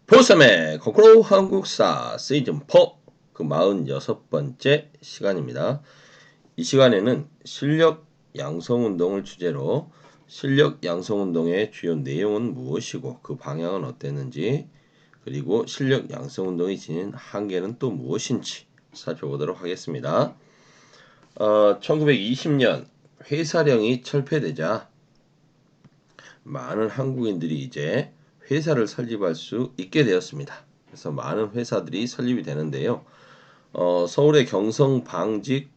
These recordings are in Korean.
보쌈의 거꾸로 한국사 시즌4 그 46번째 시간입니다. 이 시간에는 실력 양성운동을 주제로 실력 양성운동의 주요 내용은 무엇이고 그 방향은 어땠는지, 그리고 실력 양성운동이 지닌 한계는 또 무엇인지 살펴보도록 하겠습니다. 1920년 회사령이 철폐되자 많은 한국인들이 이제 회사를 설립할 수 있게 되었습니다. 그래서 많은 회사들이 설립이 되는데요. 서울의 경성방직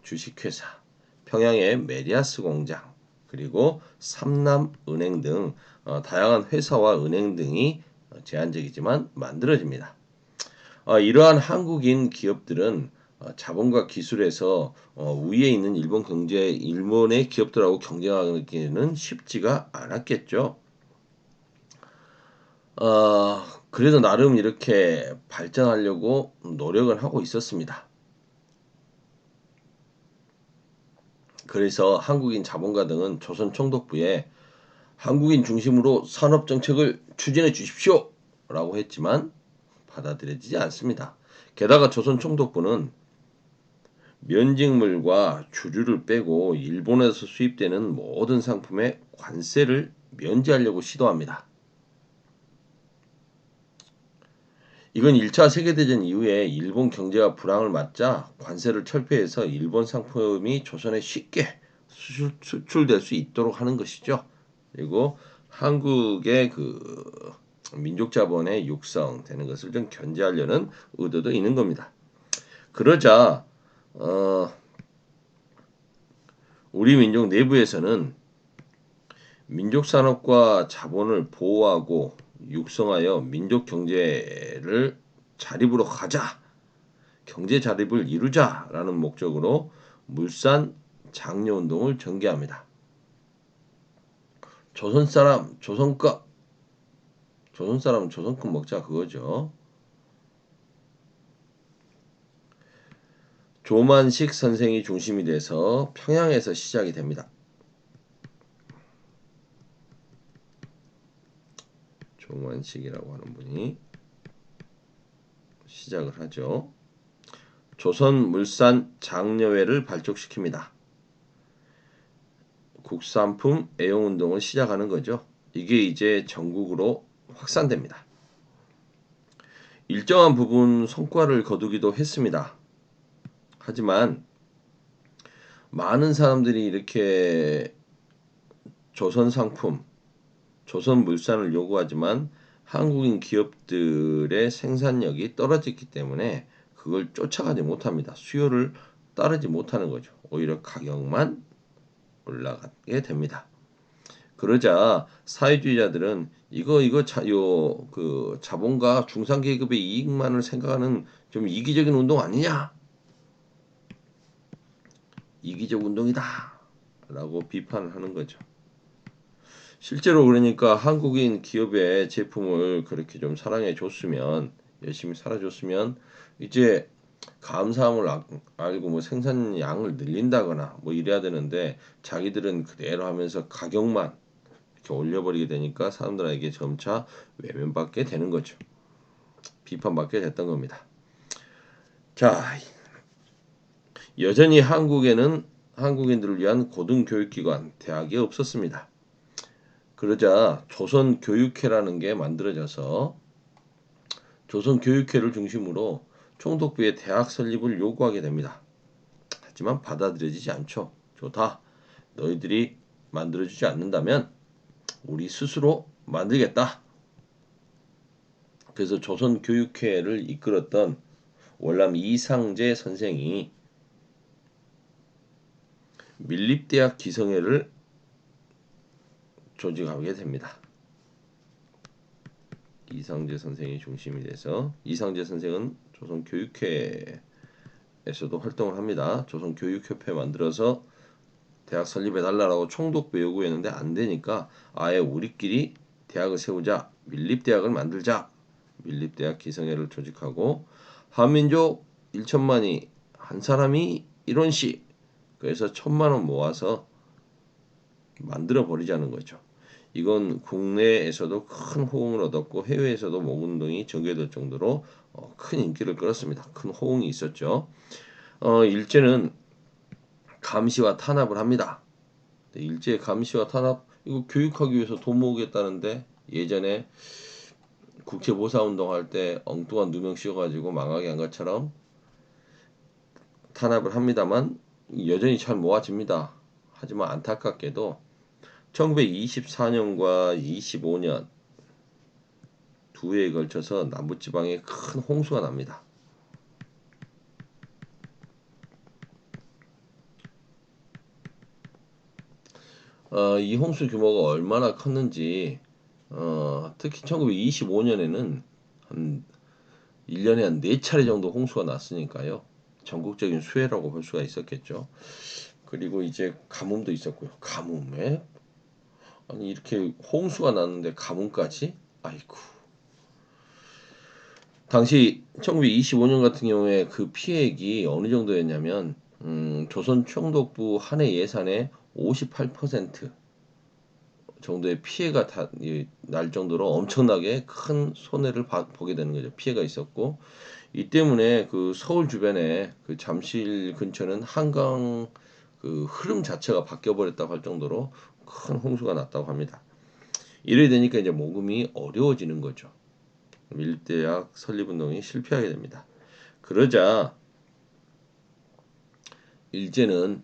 주식회사, 평양의 메리아스 공장, 그리고 삼남은행 등 다양한 회사와 은행 등이 제한적이지만 만들어집니다. 이러한 한국인 기업들은 자본과 기술에서 위에 있는 일본의 기업들하고 경쟁하기는 쉽지가 않았겠죠. 그래도 나름 이렇게 발전하려고 노력을 하고 있었습니다. 그래서 한국인 자본가 등은 조선 총독부에 한국인 중심으로 산업 정책을 추진해 주십시오 라고 했지만 받아들여지지 않습니다. 게다가 조선 총독부는 면직물과 주류를 빼고 일본에서 수입되는 모든 상품에 관세를 면제하려고 시도합니다. 이건 1차 세계대전 이후에 일본 경제가 불황을 맞자 관세를 철폐해서 일본 상품이 조선에 쉽게 수출될 수 있도록 하는 것이죠. 그리고 한국의 그 민족 자본의 육성되는 것을 좀 견제하려는 의도도 있는 겁니다. 그러자 우리 민족 내부에서는 민족 산업과 자본을 보호하고 육성하여 민족 경제를 자립으로 가자, 경제 자립을 이루자라는 목적으로 물산 장려 운동을 전개합니다. 조선 사람 조선껏, 조선 사람 조선껏 먹자 그거죠. 조만식 선생이 중심이 돼서 평양에서 시작이 됩니다. 조만식이라고 하는 분이 시작을 하죠. 조선 물산 장려회를 발족시킵니다. 국산품 애용운동을 시작하는 거죠. 이게 이제 전국으로 확산됩니다. 일정한 부분 성과를 거두기도 했습니다. 하지만 많은 사람들이 이렇게 조선 상품, 조선 물산을 요구하지만 한국인 기업들의 생산력이 떨어졌기 때문에 그걸 쫓아가지 못합니다. 수요를 따르지 못하는 거죠. 오히려 가격만 올라가게 됩니다. 그러자 사회주의자들은 그 자본가 중산 계급의 이익만을 생각하는 좀 이기적인 운동 아니냐? 이기적 운동이다라고 비판을 하는 거죠. 실제로 그러니까 한국인 기업의 제품을 그렇게 좀 사랑해 줬으면, 열심히 살아줬으면 이제 감사함을 알고 뭐 생산량을 늘린다거나 뭐 이래야 되는데 자기들은 그대로 하면서 가격만 이렇게 올려버리게 되니까 사람들에게 점차 외면받게 되는 거죠. 비판받게 됐던 겁니다. 자, 여전히 한국에는 한국인들을 위한 고등교육기관, 대학이 없었습니다. 그러자 조선교육회라는 게 만들어져서 조선교육회를 중심으로 총독부의 대학 설립을 요구하게 됩니다. 하지만 받아들여지지 않죠. 좋다. 너희들이 만들어주지 않는다면 우리 스스로 만들겠다. 그래서 조선교육회를 이끌었던 월남 이상제 선생이 밀립대학 기성회를 조직하게 됩니다. 이상제 선생이 중심이 돼서, 이상제 선생은 조선교육회에서도 활동을 합니다. 조선교육협회 만들어서 대학 설립해달라고 총독부 요구했는데 안 되니까 아예 우리끼리 대학을 세우자, 밀립대학을 만들자, 밀립대학 기성회를 조직하고 한민족 1천만이 한 사람이 1원씩, 그래서 1,000만 원 모아서 만들어 버리자는 거죠. 이건 국내에서도 큰 호응을 얻었고 해외에서도 목운동이 전개될 정도로 큰 인기를 끌었습니다. 큰 호응이 있었죠. 일제는 감시와 탄압을 합니다. 일제 감시와 탄압 이거 교육하기 위해서 돈 모으겠다는데 예전에 국채보사운동 할 때 엉뚱한 누명 씌워가지고 망하게 한 것처럼 탄압을 합니다만 여전히 잘 모아집니다. 하지만 안타깝게도 1924년과 25년 두 해에 걸쳐서 남부지방에 큰 홍수가 납니다. 이 홍수 규모가 얼마나 컸는지 특히 1925년에는 한 1년에 한 4차례 정도 홍수가 났으니까요. 전국적인 수해라고 볼 수가 있었겠죠. 그리고 이제 가뭄도 있었고요. 가뭄에 아니 이렇게 홍수가 났는데 가뭄까지? 아이쿠. 당시 1925년 같은 경우에 그 피해액이 어느 정도였냐면 조선 총독부 한 해 예산의 58% 정도의 피해가 날 정도로 엄청나게 큰 손해를 보게 되는 거죠. 피해가 있었고 이 때문에 그 서울 주변에 그 잠실 근처는 한강 그 흐름 자체가 바뀌어 버렸다고 할 정도로 큰 홍수가 났다고 합니다. 이래 되니까 이제 모금이 어려워지는 거죠. 밀대학 설립운동이 실패하게 됩니다. 그러자 일제는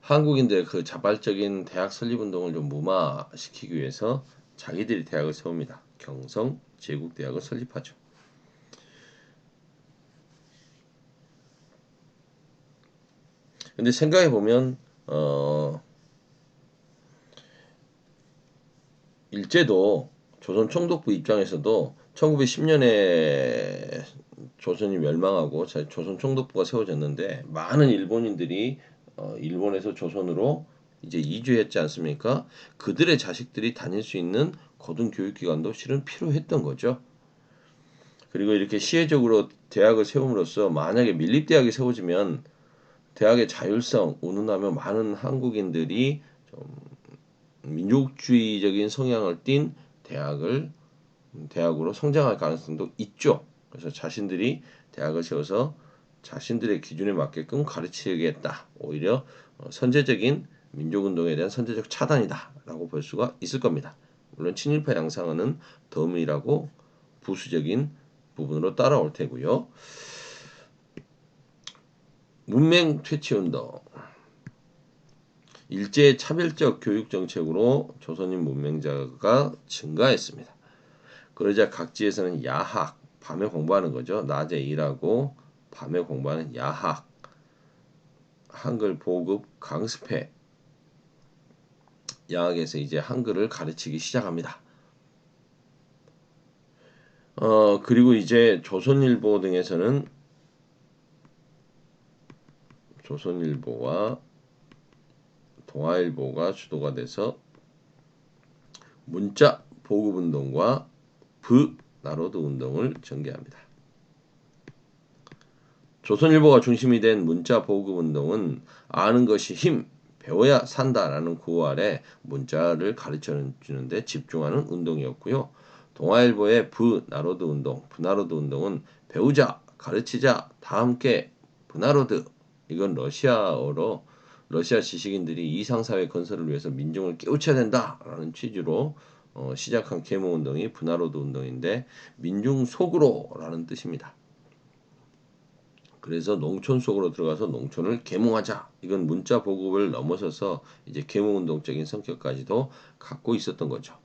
한국인들의 그 자발적인 대학 설립운동을 좀 무마시키기 위해서 자기들이 대학을 세웁니다. 경성 제국대학을 설립하죠. 근데 생각해 보면 일제도 조선 총독부 입장에서도 1910년에 조선이 멸망하고 조선 총독부가 세워졌는데 많은 일본인들이 일본에서 조선으로 이제 이주했지 않습니까? 그들의 자식들이 다닐 수 있는 고등교육기관도 실은 필요했던 거죠. 그리고 이렇게 시혜적으로 대학을 세움으로써 만약에 밀립대학이 세워지면 대학의 자율성 운운하며 많은 한국인들이 좀 민족주의적인 성향을 띤 대학으로 성장할 가능성도 있죠. 그래서 자신들이 대학을 세워서 자신들의 기준에 맞게끔 가르치겠다. 오히려 선제적인 민족운동에 대한 선제적 차단이다라고 볼 수가 있을 겁니다. 물론 친일파 양상은 덤이라고 부수적인 부분으로 따라올 테고요. 문맹 퇴치운동 일제의 차별적 교육 정책으로 조선인 문맹자가 증가했습니다. 그러자 각지에서는 야학, 밤에 공부하는 거죠. 낮에 일하고 밤에 공부하는 야학, 한글 보급, 강습회, 야학에서 이제 한글을 가르치기 시작합니다. 그리고 이제 조선일보 등에서는 조선일보와 동아일보가 주도가 돼서 문자 보급운동과 나로드 운동을 전개합니다. 조선일보가 중심이 된 문자 보급 운동은 아는 것이 힘, 배워야 산다라는 구호 아래 문자를 가르쳐 주는데 집중하는 운동이었고요. 동아일보의 나로드 운동, 브나로드 운동은 배우자, 가르치자, 다 함께 브나로드 이건 러시아어로 러시아 지식인들이 이상사회 건설을 위해서 민중을 깨우쳐야 된다라는 취지로 시작한 계몽 운동이 브나로드 운동인데 민중 속으로라는 뜻입니다. 그래서 농촌 속으로 들어가서 농촌을 계몽하자. 이건 문자 보급을 넘어서서 이제 계몽운동적인 성격까지도 갖고 있었던 거죠.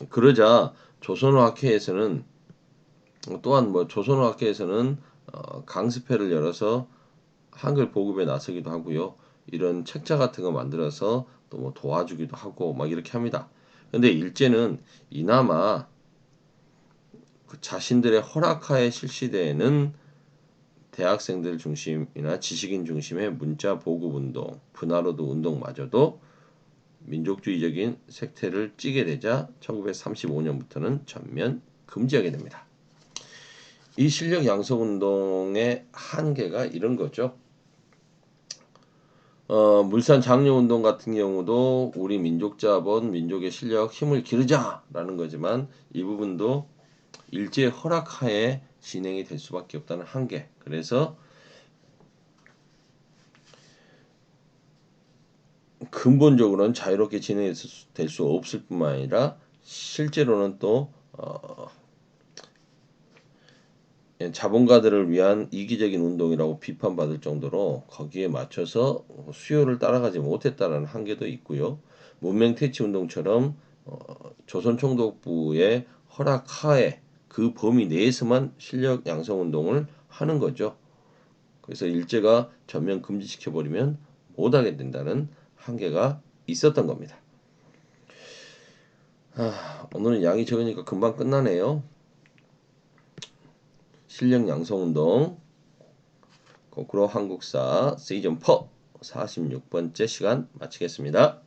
그러자 조선어학회에서는 또한 조선어학회에서는 강습회를 열어서 한글 보급에 나서기도 하고요. 이런 책자 같은 거 만들어서 또 도와주기도 하고 막 이렇게 합니다. 근데 일제는 이나마 그 자신들의 허락하에 실시되는 대학생들 중심이나 지식인 중심의 문자 보급 운동, 브나로드 운동마저도 민족주의적인 색태를 찌게 되자 1935년부터는 전면 금지하게 됩니다. 이 실력 양성 운동의 한계가 이런 거죠. 물산 장려운동 같은 경우도 우리 민족 자본, 민족의 실력, 힘을 기르자라는 거지만 이 부분도 일제 허락하에 진행이 될 수밖에 없다는 한계. 그래서 근본적으로는 자유롭게 진행될 수 없을 뿐만 아니라 실제로는 또 자본가들을 위한 이기적인 운동이라고 비판받을 정도로 거기에 맞춰서 수요를 따라가지 못했다는 한계도 있고요. 문명 퇴치 운동처럼 조선 총독부의 허락하에 그 범위 내에서만 실력 양성 운동을 하는 거죠. 그래서 일제가 전면 금지시켜 버리면 못하게 된다는 한계가 있었던 겁니다. 오늘은 양이 적으니까 금방 끝나네요. 실력 양성 운동 거꾸로 한국사 시즌 4 46번째 시간 마치겠습니다.